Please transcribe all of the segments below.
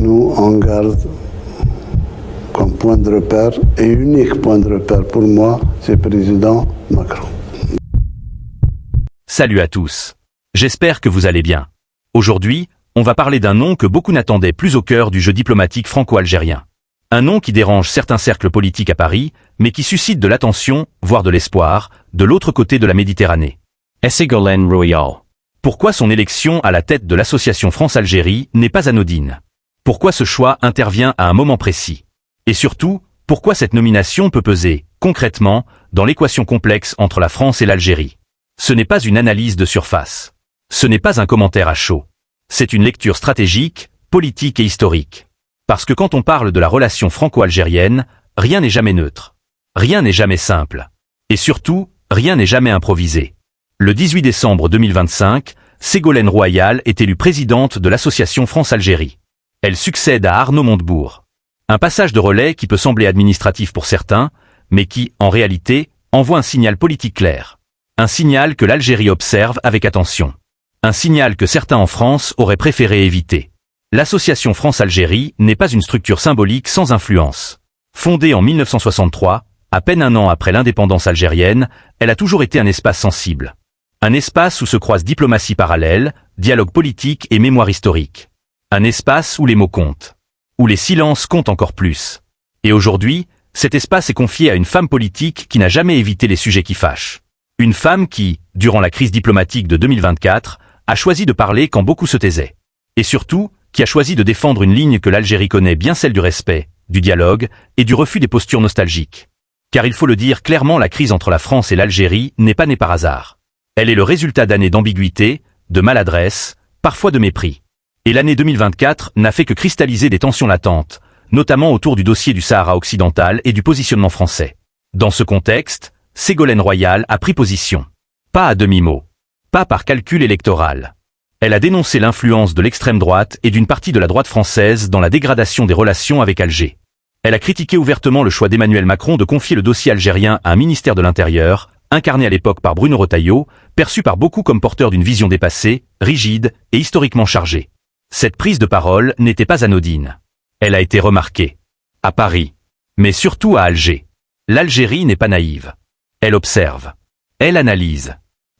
nous, on garde comme point de repère, et unique point de repère pour moi, c'est le président Macron. Salut à tous. J'espère que vous allez bien. Aujourd'hui, on va parler d'un nom que beaucoup n'attendaient plus au cœur du jeu diplomatique franco-algérien. Un nom qui dérange certains cercles politiques à Paris, mais qui suscite de l'attention, voire de l'espoir, de l'autre côté de la Méditerranée. Ségolène Royal. Pourquoi son élection à la tête de l'association France-Algérie n'est pas anodine? Pourquoi ce choix intervient à un moment précis? Et surtout, pourquoi cette nomination peut peser, concrètement, dans l'équation complexe entre la France et l'Algérie? Ce n'est pas une analyse de surface. Ce n'est pas un commentaire à chaud. C'est une lecture stratégique, politique et historique. Parce que quand on parle de la relation franco-algérienne, rien n'est jamais neutre. Rien n'est jamais simple. Et surtout, rien n'est jamais improvisé. Le 18 décembre 2025, Ségolène Royal est élue présidente de l'association France-Algérie. Elle succède à Arnaud Montebourg. Un passage de relais qui peut sembler administratif pour certains, mais qui, en réalité, envoie un signal politique clair. Un signal que l'Algérie observe avec attention. Un signal que certains en France auraient préféré éviter. L'association France-Algérie n'est pas une structure symbolique sans influence. Fondée en 1963, à peine un an après l'indépendance algérienne, elle a toujours été un espace sensible. Un espace où se croisent diplomatie parallèle, dialogue politique et mémoire historique. Un espace où les mots comptent. Où les silences comptent encore plus. Et aujourd'hui, cet espace est confié à une femme politique qui n'a jamais évité les sujets qui fâchent. Une femme qui, durant la crise diplomatique de 2024, a choisi de parler quand beaucoup se taisaient. Et surtout, qui a choisi de défendre une ligne que l'Algérie connaît bien, celle du respect, du dialogue et du refus des postures nostalgiques. Car il faut le dire clairement, la crise entre la France et l'Algérie n'est pas née par hasard. Elle est le résultat d'années d'ambiguïté, de maladresse, parfois de mépris. Et l'année 2024 n'a fait que cristalliser des tensions latentes, notamment autour du dossier du Sahara occidental et du positionnement français. Dans ce contexte, Ségolène Royal a pris position. Pas à demi-mot. Pas par calcul électoral. Elle a dénoncé l'influence de l'extrême droite et d'une partie de la droite française dans la dégradation des relations avec Alger. Elle a critiqué ouvertement le choix d'Emmanuel Macron de confier le dossier algérien à un ministère de l'Intérieur, incarné à l'époque par Bruno Retailleau, perçu par beaucoup comme porteur d'une vision dépassée, rigide et historiquement chargée. Cette prise de parole n'était pas anodine. Elle a été remarquée. À Paris. Mais surtout à Alger. L'Algérie n'est pas naïve. Elle observe. Elle analyse.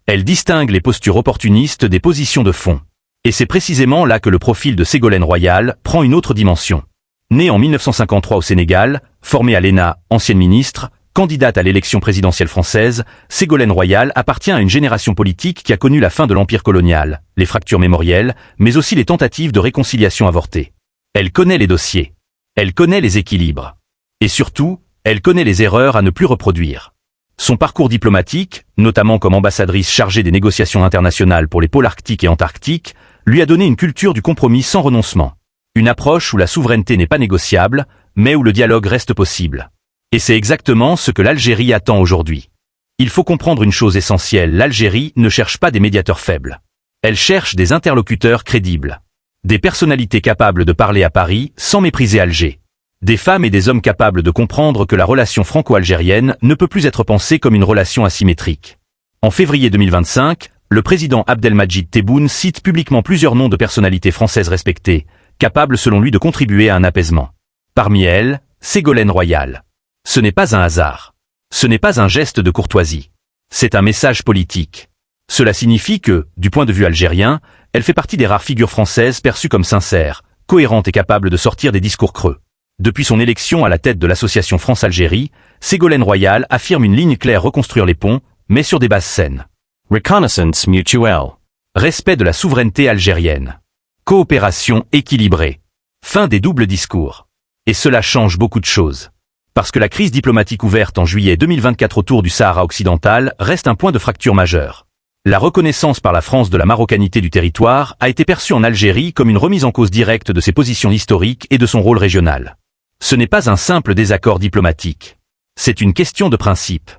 Elle distingue les postures opportunistes des positions de fond. Et c'est précisément là que le profil de Ségolène Royal prend une autre dimension. Née en 1953 au Sénégal, formée à l'ENA, ancienne ministre, candidate à l'élection présidentielle française, Ségolène Royal appartient à une génération politique qui a connu la fin de l'empire colonial, les fractures mémorielles, mais aussi les tentatives de réconciliation avortées. Elle connaît les dossiers. Elle connaît les équilibres. Et surtout, elle connaît les erreurs à ne plus reproduire. Son parcours diplomatique, notamment comme ambassadrice chargée des négociations internationales pour les pôles arctiques et antarctiques, lui a donné une culture du compromis sans renoncement. Une approche où la souveraineté n'est pas négociable, mais où le dialogue reste possible. Et c'est exactement ce que l'Algérie attend aujourd'hui. Il faut comprendre une chose essentielle, l'Algérie ne cherche pas des médiateurs faibles. Elle cherche des interlocuteurs crédibles. Des personnalités capables de parler à Paris sans mépriser Alger. Des femmes et des hommes capables de comprendre que la relation franco-algérienne ne peut plus être pensée comme une relation asymétrique. En février 2025, le président Abdelmadjid Tebboune cite publiquement plusieurs noms de personnalités françaises respectées, capables selon lui de contribuer à un apaisement. Parmi elles, Ségolène Royal. Ce n'est pas un hasard. Ce n'est pas un geste de courtoisie. C'est un message politique. Cela signifie que, du point de vue algérien, elle fait partie des rares figures françaises perçues comme sincères, cohérentes et capables de sortir des discours creux. Depuis son élection à la tête de l'association France-Algérie, Ségolène Royal affirme une ligne claire: reconstruire les ponts, mais sur des bases saines. Reconnaissance mutuelle. Respect de la souveraineté algérienne. Coopération équilibrée. Fin des doubles discours. Et cela change beaucoup de choses. Parce que la crise diplomatique ouverte en juillet 2024 autour du Sahara occidental reste un point de fracture majeur. La reconnaissance par la France de la marocanité du territoire a été perçue en Algérie comme une remise en cause directe de ses positions historiques et de son rôle régional. Ce n'est pas un simple désaccord diplomatique. C'est une question de principe.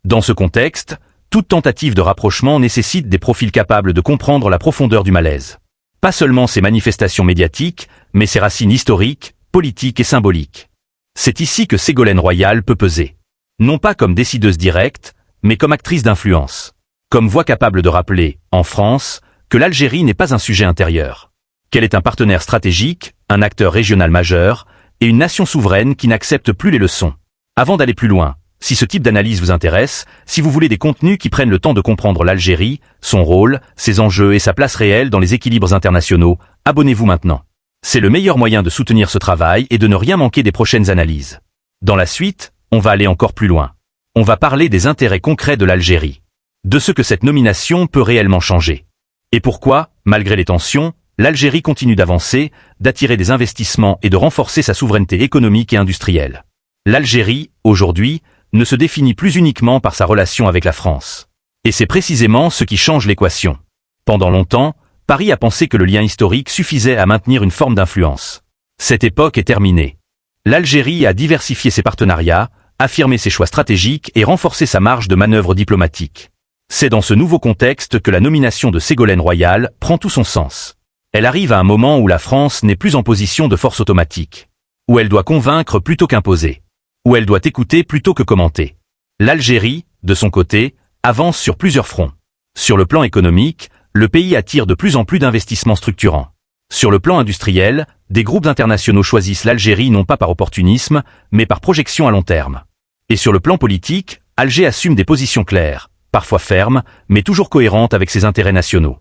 Dans ce contexte, toute tentative de rapprochement nécessite des profils capables de comprendre la profondeur du malaise. Pas seulement ses manifestations médiatiques, mais ses racines historiques, politiques et symboliques. C'est ici que Ségolène Royal peut peser. Non pas comme décideuse directe, mais comme actrice d'influence. Comme voix capable de rappeler, en France, que l'Algérie n'est pas un sujet intérieur. Qu'elle est un partenaire stratégique, un acteur régional majeur, et une nation souveraine qui n'accepte plus les leçons. Avant d'aller plus loin, si ce type d'analyse vous intéresse, si vous voulez des contenus qui prennent le temps de comprendre l'Algérie, son rôle, ses enjeux et sa place réelle dans les équilibres internationaux, abonnez-vous maintenant. C'est le meilleur moyen de soutenir ce travail et de ne rien manquer des prochaines analyses. Dans la suite, on va aller encore plus loin. On va parler des intérêts concrets de l'Algérie. De ce que cette nomination peut réellement changer. Et pourquoi, malgré les tensions, l'Algérie continue d'avancer, d'attirer des investissements et de renforcer sa souveraineté économique et industrielle. L'Algérie, aujourd'hui, ne se définit plus uniquement par sa relation avec la France. Et c'est précisément ce qui change l'équation. Pendant longtemps, Paris a pensé que le lien historique suffisait à maintenir une forme d'influence. Cette époque est terminée. L'Algérie a diversifié ses partenariats, affirmé ses choix stratégiques et renforcé sa marge de manœuvre diplomatique. C'est dans ce nouveau contexte que la nomination de Ségolène Royal prend tout son sens. Elle arrive à un moment où la France n'est plus en position de force automatique. Où elle doit convaincre plutôt qu'imposer. Où elle doit écouter plutôt que commenter. L'Algérie, de son côté, avance sur plusieurs fronts. Sur le plan économique, le pays attire de plus en plus d'investissements structurants. Sur le plan industriel, des groupes internationaux choisissent l'Algérie non pas par opportunisme, mais par projection à long terme. Et sur le plan politique, Alger assume des positions claires, parfois fermes, mais toujours cohérentes avec ses intérêts nationaux.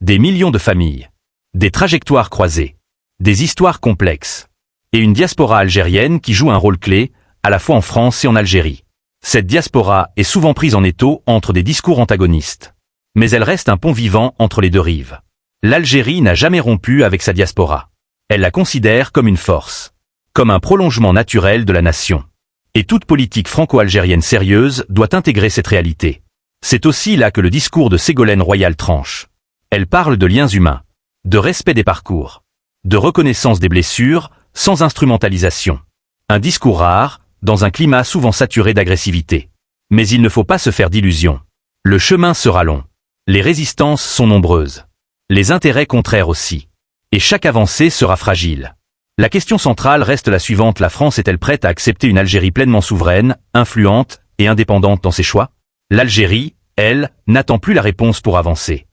Des millions de familles. Des trajectoires croisées. Des histoires complexes. Et une diaspora algérienne qui joue un rôle clé, à la fois en France et en Algérie. Cette diaspora est souvent prise en étau entre des discours antagonistes. Mais elle reste un pont vivant entre les deux rives. L'Algérie n'a jamais rompu avec sa diaspora. Elle la considère comme une force. Comme un prolongement naturel de la nation. Et toute politique franco-algérienne sérieuse doit intégrer cette réalité. C'est aussi là que le discours de Ségolène Royal tranche. Elle parle de liens humains. De respect des parcours. De reconnaissance des blessures, sans instrumentalisation. Un discours rare, dans un climat souvent saturé d'agressivité. Mais il ne faut pas se faire d'illusions. Le chemin sera long. Les résistances sont nombreuses. Les intérêts contraires aussi. Et chaque avancée sera fragile. La question centrale reste la suivante: la France est-elle prête à accepter une Algérie pleinement souveraine, influente et indépendante dans ses choix? L'Algérie, elle, n'attend plus la réponse pour avancer.